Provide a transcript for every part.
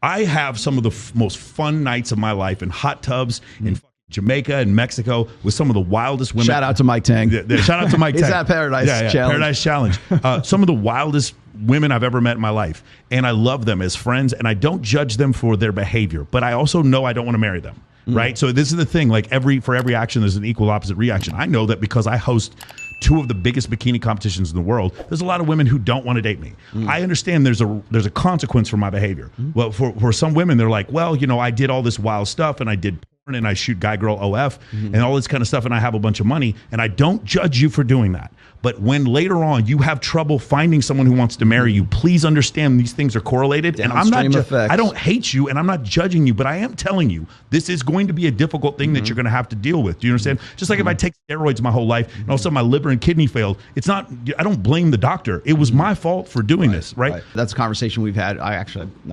I have some of the most fun nights of my life in hot tubs in Jamaica and Mexico with some of the wildest women. Shout out to Mike Tang. Shout out to Mike Tang. He's at Paradise Challenge. Paradise Challenge. Some of the wildest women I've ever met in my life. And I love them as friends, and I don't judge them for their behavior. But I also know I don't want to marry them. Right? So this is the thing. Like for every action, there's an equal opposite reaction. I know that because I host two of the biggest bikini competitions in the world, there's a lot of women who don't want to date me. I understand there's a consequence for my behavior. Well, for some women, they're like, well, I did all this wild stuff, and I did porn, and I shoot guy girl OF and all this kind of stuff, and I have a bunch of money, and I don't judge you for doing that. But when later on you have trouble finding someone who wants to marry you, please understand these things are correlated. And I'm not I don't hate you, and I'm not judging you, but I am telling you this is going to be a difficult thing that you're going to have to deal with. Do you understand? Just like if I take steroids my whole life and all of a sudden my liver and kidney failed, it's not. I don't blame the doctor. It was my fault for doing this. Right? That's a conversation we've had. I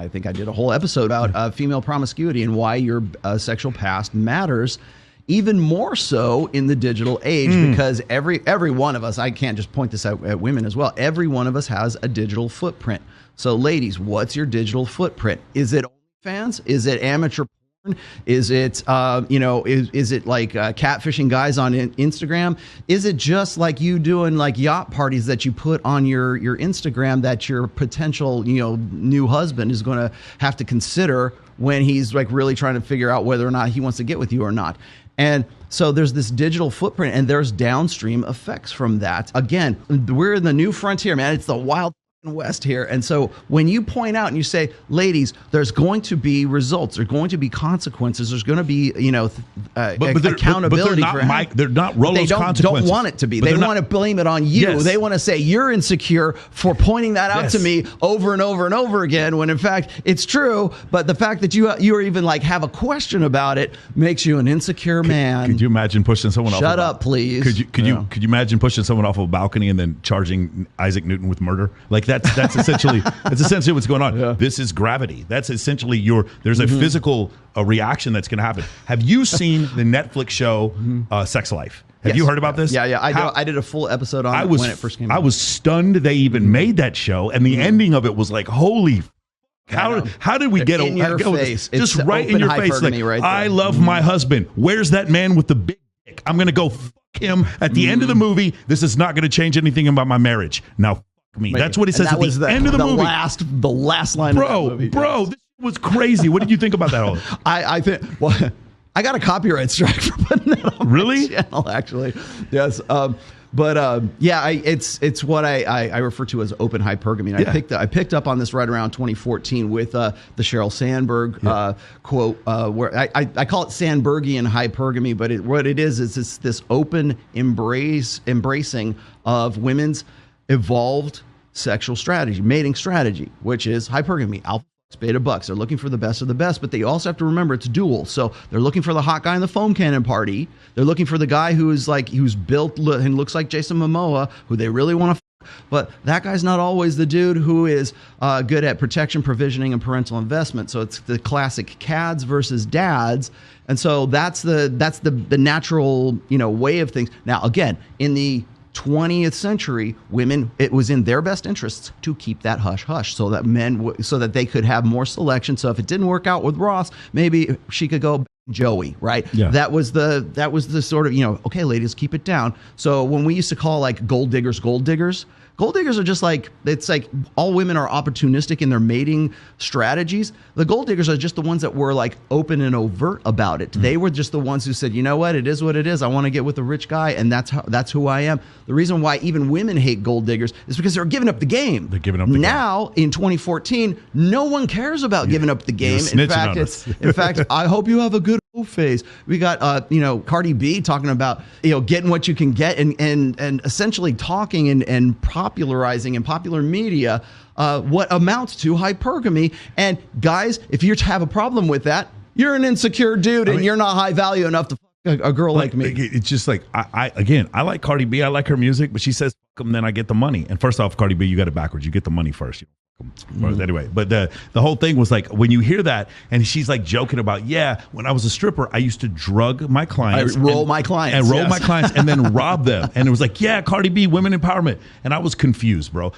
think I did a whole episode about female promiscuity and why your sexual past matters. Even more so in the digital age, because every one of us, I can't just point this out at women as well, every one of us has a digital footprint. So ladies, what's your digital footprint? Is it OnlyFans? Is it amateur porn? Is it, is it like catfishing guys on Instagram? Is it just like you doing like yacht parties that you put on your Instagram that your potential, new husband is going to have to consider when he's like really trying to figure out whether or not he wants to get with you or not? And so there's this digital footprint, and there's downstream effects from that. Again, we're in the new frontier, man. It's the wild West here. And so when you point out and you say, ladies, there's going to be results, there's going to be consequences, there's going to be, accountability. They're not Rolo's consequences. They don't want it to be. They want to blame it on you. Yes. They want to say you're insecure for pointing that out to me over and over and over again, when in fact it's true. But the fact that you are even like have a question about it makes you an insecure man. Could you imagine pushing someone off? Shut up, please. Could you imagine pushing someone off of a balcony and then charging Isaac Newton with murder? Like that's essentially what's going on. Yeah. This is gravity. That's essentially there's a physical reaction that's going to happen. Have you seen the Netflix show Sex Life? Have you heard about this? Yeah. I did a full episode on it when it first came out. I was stunned they even made that show, and the ending of it was like, holy. How did we get in your face? Just right in your face. Like, right, I love my husband. Where's that man with the big dick? I'm going to go fuck him at the end of the movie. This is not going to change anything about my marriage. Now, me. That's what he says at the end of the movie. The last line of that movie. Bro, this was crazy. What did you think about that all? I think, I got a copyright strike for putting that on my channel, actually. Yes. It's what I refer to as open hypergamy. I picked up on this right around 2014 with the Sheryl Sandberg quote, where I call it Sandbergian hypergamy, but what it is this open embracing of women's evolved sexual strategy, mating strategy, which is hypergamy, alpha, beta, bucks. They're looking for the best of the best, but they also have to remember it's dual. So they're looking for the hot guy in the foam cannon party. They're looking for the guy who's built and looks like Jason Momoa, who they really want to. But that guy's not always the dude who is good at protection, provisioning, and parental investment. So it's the classic CADs versus dads. And so that's the natural way of things. Now, again, in the 20th century, women, it was in their best interests to keep that hush hush, so that so that they could have more selection. So if it didn't work out with Ross, maybe she could go Joey, right? Yeah. That was the sort of, okay, ladies, keep it down. So when we used to call like gold diggers, gold diggers are just like, it's like all women are opportunistic in their mating strategies. The gold diggers are just the ones that were like open and overt about it. They were just the ones who said, you know what, it is what it is. I want to get with a rich guy, and that's who I am. The reason why even women hate gold diggers is because they're giving up the game. They're giving up the game. Now, in 2014, no one cares about giving up the game. In fact, I hope you have a good phase. We got Cardi B talking about getting what you can get and essentially talking and popularizing in popular media what amounts to hypergamy. And guys, if you have a problem with that, you're an insecure dude and you're not high value enough to fuck a girl like me. It's just like I like Cardi B. I like her music, but she says fuck them, then I get the money. And first off, Cardi B, you got it backwards. You get the money first. Anyway, but the whole thing was like, when you hear that, and she's like joking about, when I was a stripper, I used to drug my clients, roll my clients, and then rob them. And it was like, Cardi B, women empowerment. And I was confused, bro.